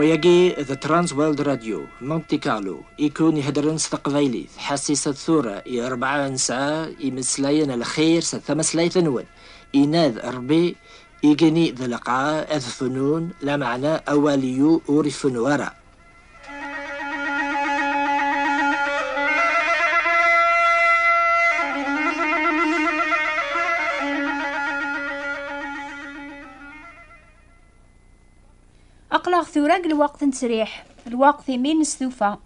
ويجي ذا ترانس ويلد راديو مونتي كارلو يكون يهدرن تقبايلي حسيسة ثورة 4 ساعة يمسلاين الخير ستمسلاي ثنون يناذ ربي يجني ذا لقاء أذ فنون لا معنى أوليو أورفن وراء. أقلغ ثوراق الوقت نسريح الوقت يمين نستوفى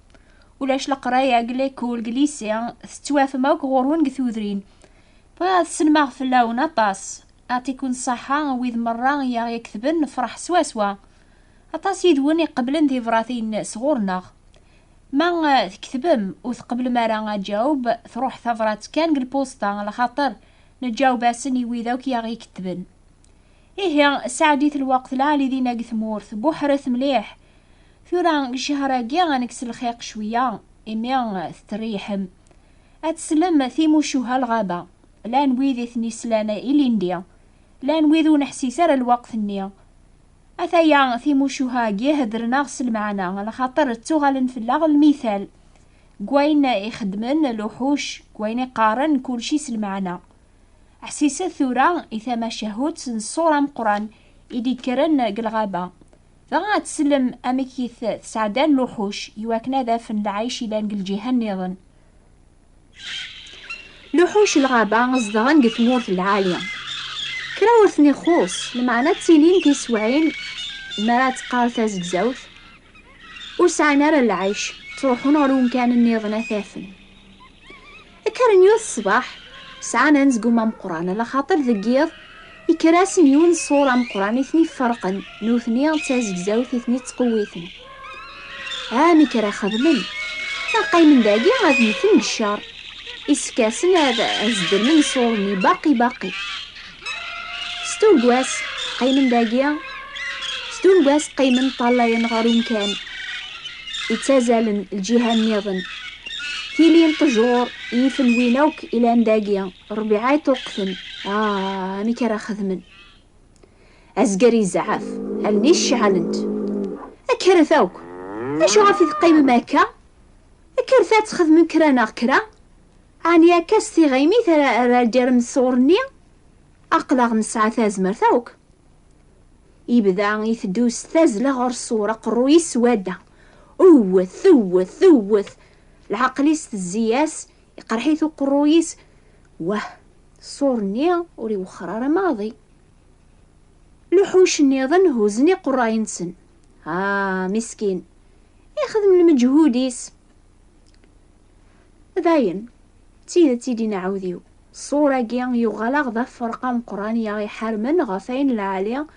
ولاش القراية قليكول قليسيا تتوافى موك غورون قثوذرين بغا تسلماغ في اللون أطاس أعطيكون الصحة ويذ مرة يكتبن نفرح سوا أطاس يدون يقبلن ذي فراثين صغورنا ما تكتبم وثقبل ما راه تجاوب تروح ثفرات كان بالبوسطة على خاطر نتجاوب اسني ويذاك يغي يكتبن إيه سعديت الوقت العالي دينا قثمورث بوحرث مليح ثورا شهراقيا غنكس الخيق شوية إميا تريحم أتسلم ثيمو شوها الغابة لا نويذ ثني سلانة إلينديا لا نويذو نحسيسار الوقت النيا أثايا ثيمو شوها هدرنا غسل معنا على خاطر تغالن في اللغ المثال قوين يخدمن لوحوش قوين يقارن كل شي سلمعنا حسيسة ثورا إذا ما شهوت نصورة مقران إدي كرن قلغابة فغا تسلم أمكيث سعدان لوحوش يواكنا ذا فن العيش لان الجهة النظن لوحوش الغابة غزدغن قثمورث العالية كراورثني خوص لمعنى تسينين كيسوعين مرات قال تازقزاوث وسعنا را العيش تروحون غرون كان النظن أثافن كارن يوث الصباح سعانا نزقو ما مقران على خاطر ذقيض يكراسن يون صورة مقران اثني فرقا نوثني تازقزاوث اثني تقويثن هامي كرا خدمن تاقاي من داقي غاد مثل الشار إسكاسن هذا أزدر من صورني باقي ستون قواس قايمن داقيا ستون قواس قايمن طالا ينغارون كان يتزالن الجهة النظن كيلين طجور يفن وينوك إلى نداقيا ربيعاي توقفن ميكرا خدمن أزقري زعاف هلنيش شعلنت أكرثوك أشو غافي تقيم ماكا أكرثات خدمن كرانا كرا عني أكاستي غيمي ثرا جرم صورني أقلغ نسعى ثازمر ثوك يبدا يثدوس ثازلة غور الصورة قرو يسوادة ثوث العقليس الزياس يقرحيثو قرويس صورني وري وخرار ماضي لحوش النظن هوزني قراينسن مسكين يخدم المجهوديس داين تيدي نعوذيو صورة كيان يغلق ذا فرقة مقرانية يحرمن غفين العالية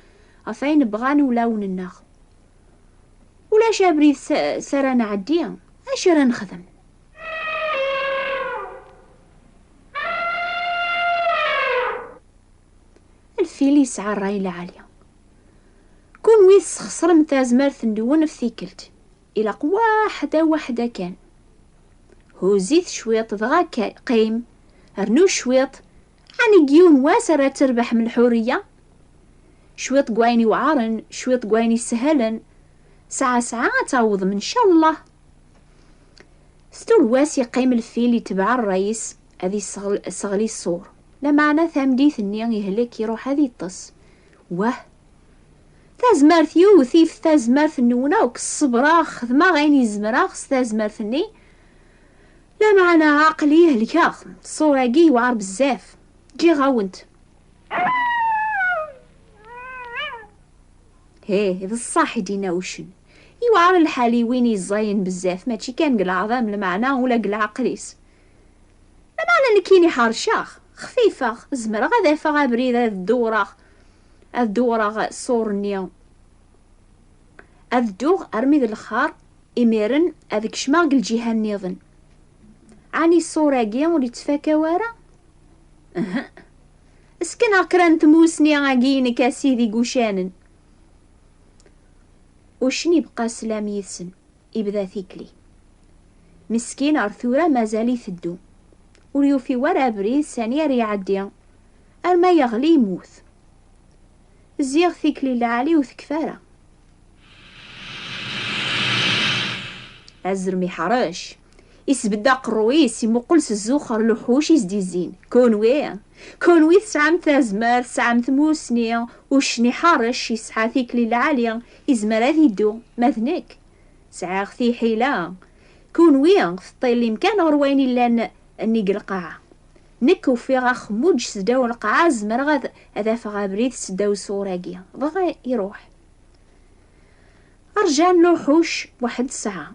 غفين بغان ولاون الناغ ولا شابري سرا نعديا أشرا نخدم الفيلي يسعى الرايلة عالية كون ويس خسر متازمار ثندون في ثيكلت إلى واحدة كان هو زيت شويط ضغا قيم رنو شويط عني جيون واسرة تربح من الحورية شويط قويني وعارن شويط قويني سهلن ساعة تعوض من شاء الله ستور واسي قيم الفيل يتبع الرئيس هذي صغلي الصور لا معنى ثامديث النيان يهلك يروح هذي الطس تازمار ثيوثيف تازمار ثنونا وكالصبراخ ثما غيني زمراخ تازمار ثني لا معنى عقلي يهلكاخ الصورة جي وعار بزاف جي غاونت إذا الصح دينا وشن يوعر الحالي وين يزاين بزاف ماشي كان قل عظام المعنى ولا قل عقليس المعنى نكيني حارشاخ خفيفة زمر غدا فغا بريدة الدورة صورنيا الدوغ أرمي ذا الخار إميرن أذك شماغ الجهة النظن عني الصورة قيام ولي تفاكا وارا اسكن أقران تموسني عاقين كاسيدي قوشانن وشني بقى سلام يسن يبدا ثيكلي مسكين أرثورة مازال يثدو وريو في ورا بريد ثانية ريعديا أرما يغلي يموت زيغ ثيكلي العالي وثكفارة الزرمي حرش يسبدا قرويس يمقلس الزوخر لوحوش يزديزين كونوي تسعام تازمار تسعام ثموسنية وشني حارش يسعى ثيكلي العالية يزمر يدو مثنك سعى ثي حيلة كونوي في اللي مكان غرويني لان اني القاعة نكو في غاخ موج سداو القاعة زمر غاد هذا فغابريد سداو صوراقيا بغا يروح رجع لوحوش واحد الساعة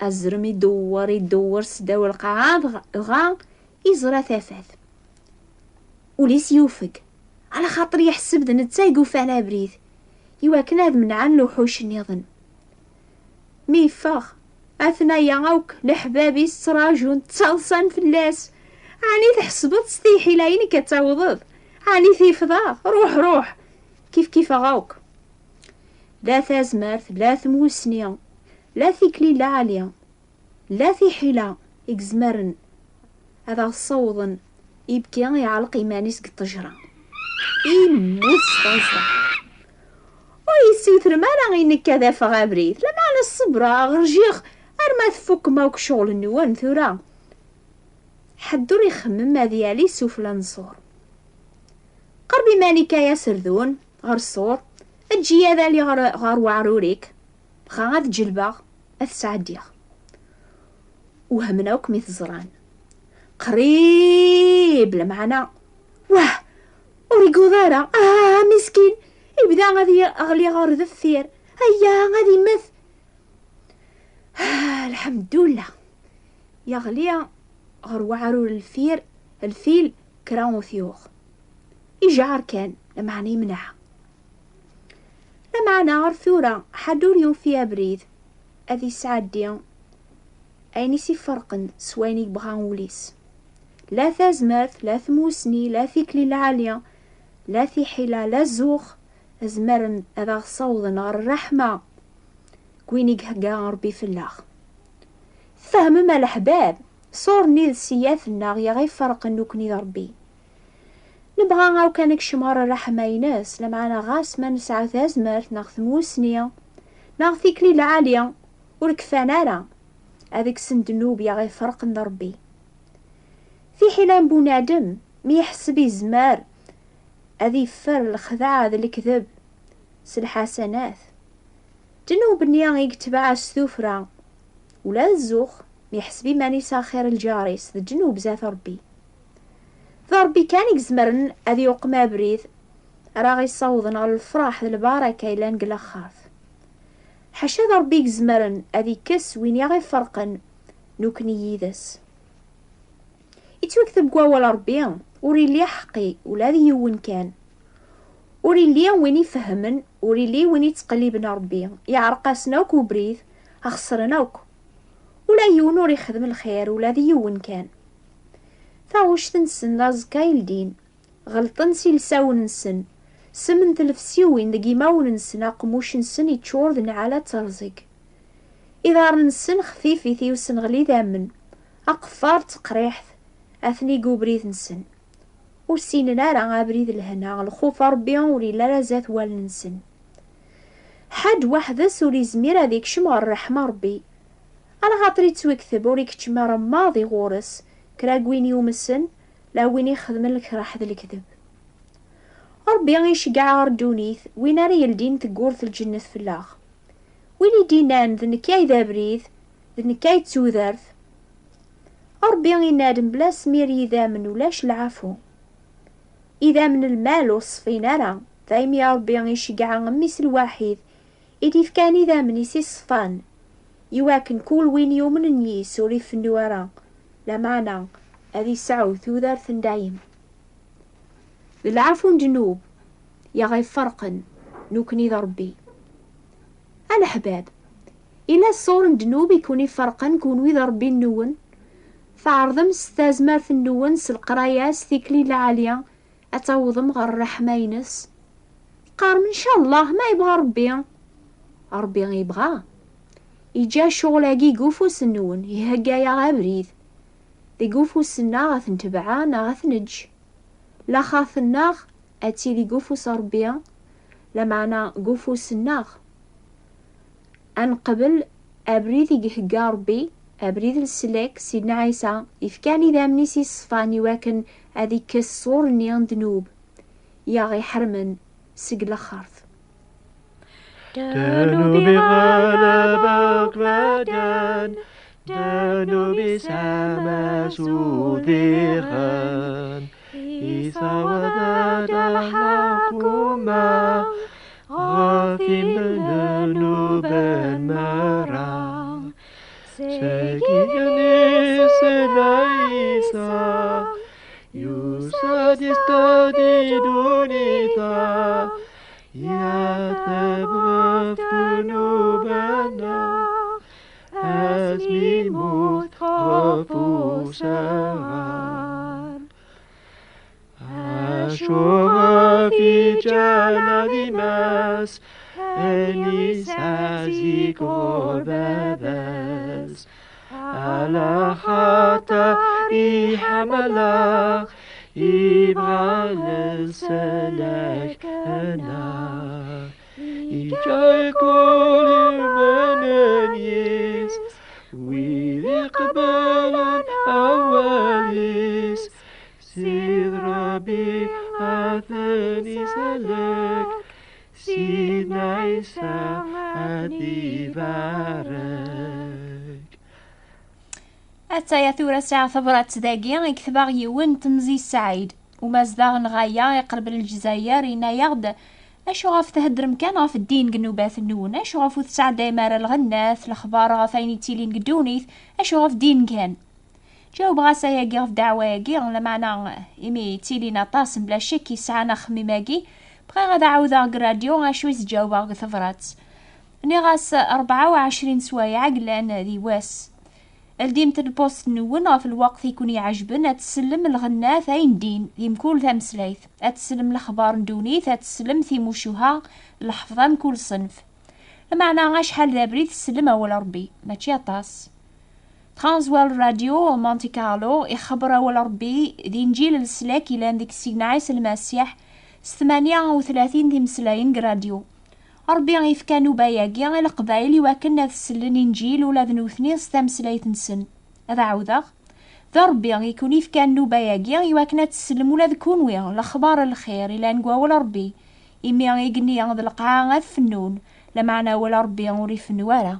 الزرم يدور سداو القاعة غا يزرى ثافاث وليس يوفق على خاطر يحسب ذا نتسايقو فعلا بريد يواكن هاد من عن لوحوش النظن ميفاخ اثنايا غاوك لحبابي السراجون تصلصان فلاس عاني تحسبت ستيحي لايني كتعوضض عاني ثيفضا روح كيف غاوك لا ثازمارت لا ثموسنيا لا ثيكلي لا عالية لا في حيلة إكزمرن هذا صوضا يبكي يعلق إيمانيس الطجرة يموت صوصا ويسيوثر مالا غينك كذا فغابريث لا معنى الصبرة غرجيخ أرما تفك ماوك شغل النوان ثورا حدو يخمم ماذيالي سوفلا نصور قربي مانيكا يا سردون غير الصور تجي هذا اللي غار وعروريك غاد جلبا أتسعديغ وهمناوك ميت زران قريب لمعنا واه وريقو ذارا مسكين يبدا غادي اغلي غار ذفير هيا غادي مث الحمد لله يغلي غر وعرور الفيل كراو ثيوخ يجعر كان لمعنى يمنعها لمعنى غر ثورة حدور يوم فيها بريد اذي سعدي ايني سي فرقن سويني بغان وليس لا ثازمرت لا ثموسني لا ثيكلي العالية لا ثي حيلة لا زوخ زمرن اذا صوضن غر الرحمة كويني قهقا ربي في اللاخ فهم ما الحباب صور نيل سياثنا غيا غي فرق نوكني ربي نبغى غاو كانك شمار الرحمة يناس لمعنا غاس ما نسعى ثازمرت ناغ ثموسنية ناغ ثيكلي العالية وركفانا هذيك سندنوب يا غي فرق ربي في حين بنادم ميحسب يزمار هذي فر الخداع ذا الكذب سالحسنات جنوب نيا يكتبع السفرة ولا الزوخ ميحسبي ماني ساخر الجاريس ذا جنوب ذات ربي ضربي كان يزمرن هذي وقما بريد راغي صوضن على الفرح ذا البركة إلا نقلا خاف حاشا ضربي يزمرن هذي كس وين يغي فرقن نوكني يدس يتوكتب قوا ربي وري لي حقي ولا ذي يون كان وري لي وين يفهمن وري لي وين يتقلبنا ربي يعرقاسناوك وبريد اخسرناوك ولا يون وري يخدم الخير ولا ذي يون كان فاوش تنسن لازكا يلدين غلطن سيلساون نسن سمن تلفسيوين دقي ماون نسن اقموش نسن يتشور ذن على ترزق إذا رنسن خفيفي ثيوسن غلي ذامن أقفار تقريحث أثني قوبريد نسن ورسيننا راه بريد الهنا الخوف ربي وري لا زات والنسن حد واحد سوري زمير هذيك شمع الرحمة ربي أنا خاطري توكثب وريك تشمر ماضي غورس كرا وين يومسن لا وين يخدم لك راح ذا الكذب ربي يشقع ردونيث وين راه يلدين تقورث الجنة في اللاخ وين يدينان ذنكاي ذا بريد ذنكاي توذرث ربي ينادم بلا سمير إذا من ولاش العفو إذا من المال وصفينا راه ثايم يا ربي يشقع غميس الواحد إذا كان إذا من يسي صفان يواكن كل وين يوم نيس وري في النوارا لا معنى هذي سعو ثوذرث دايم العفو جنوب يا غي فرقا نوكني ذا ربي الأحباب إلا الصور جنوب يكوني فرقا كونو ذا ربي النون فعرضم ستازمارث النون سالقراياس ثيكلي العالية أتوضم غير الرحمة ينس قارم إن شاء الله ما يبغى ربي يبغى يجا شغلاقي قوفوس النون يهقا يا غابريد دي قوفوس النا غاثنتبعا غاثنج لا خاث الناغ أتيلي قوفوس ربي لا معنى قوفوس الناغ أن قبل أبريد يقهقا ربي أبريد السلاك سيدنا عيسى يفكاني ذا منيسي الصفاني واكن هذيك الصور نيان ذنوب يا غي حرمن سقل خرث دانوبي غلبك غدان دانوبي سما سوديغان إيسا وذات الحكومة غافي من النوبان مرا سيكيني سنايسا يوسا دستادي دونيتا يا تبغف ذنوبنا أزمي موت خافو سغان أشوف في جلالي ماس أني سازيك وبابس على خطري حملك يبغى للسلاك أنا يجاي كل منانيس ويقبل أوليس سيد ربي أثني سلك سيدنا عيسى أدي بارك أتا يثور ساعة ثبرات ذاقيا يكتباغ يون تمزي السعيد ومازداغ نغايا يقرب للجزائر إنا يغد أشو غاف تهدر مكان غاف الدين قنوبات النون أشو غاف تسعد دايمار الغناث الأخبار غافين يتيلين قدونيث أشو غاف دين كان جاوب غاسا ياقي غاف دعوة ياقي غلا معنا إمي يتيلين طاسم بلا شك يسعنا خمي ماقي بغي غادا عوضا راديو غاشو يسجاوبا غا ثبرات ني غاس 24 سوايع قلان ذي واس الديمت البوست نون في الوقت يكون يعجبن أتسلم الغناث أين دين ذيم كل ذا مسليث أتسلم الأخبار ندونيث أتسلم في مشوها الحفظان كل صنف المعنى غاش حال ذا بريد السلم أول ربي ماشي طاس ترانزوال راديو مونتي كارلو يخبر أول ربي ذي نجيل السلاك إلى ذيك السيدنا عيسى المسيح 38 ذي مسلاين راديو ربي غيفكانو باياقي غير القبايل يواكن تسلن انجيل ولا ذنوثني ستمسلايت نسن هذا عوضا ذا ربي غيكون يفكانو باياقي يواكن تسلم ولا ذكونوي الاخبار الخير الا نقوا ولا ربي امي غيقني غد القاعة غفنون لمعنى ولا ربي غوري فنوالا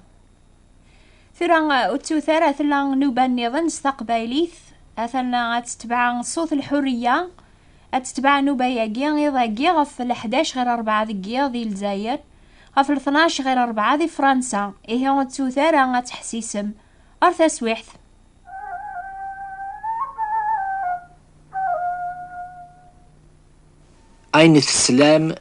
ثرا اتوثارا ثلا نوبان نظن استقبايليث اثنا غتتبع صوت الحرية اتتبع نوباياقي غيضاقي غف 11 غير 4 ذكيا ذي الجزائر غف 12 غير 4 ذي فرنسا إيه غتوثارا غتحسيسم أرثا سويحث أين السلام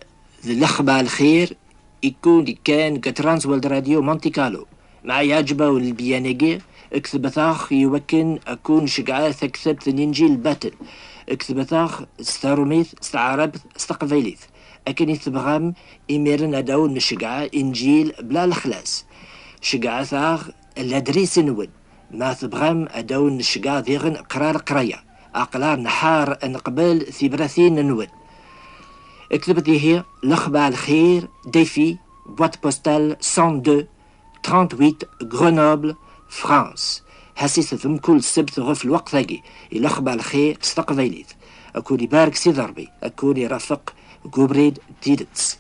ذي الأخبار الخير يكون كان كترانس والد راديو مونتي كارلو مع يعجبه والبيانيجي اكتب ثاخ يوكن أكون شقعاث اكتبت نينجيل باتل اكتب ثاخ ستاروميث استعرب استقبيليث أكن يتبغم إميرن أداون شقعا إنجيل بلا الخلاص شقعا ثاخ الأدريس نود ما تبغم أداون شقعا ذيغن قرار قرية أقلار نحار نقبل ثبراثين نود اكتبت هي الأخبار الخير ديفي بوات بوستال 102 38 غرونوبل فرانس حسيت ثم كل سبت غف الوقت ثاقي الأخبار الخير استقبيليث أكون يبارك سي ضربي أكون يرافق قبريد ديدتس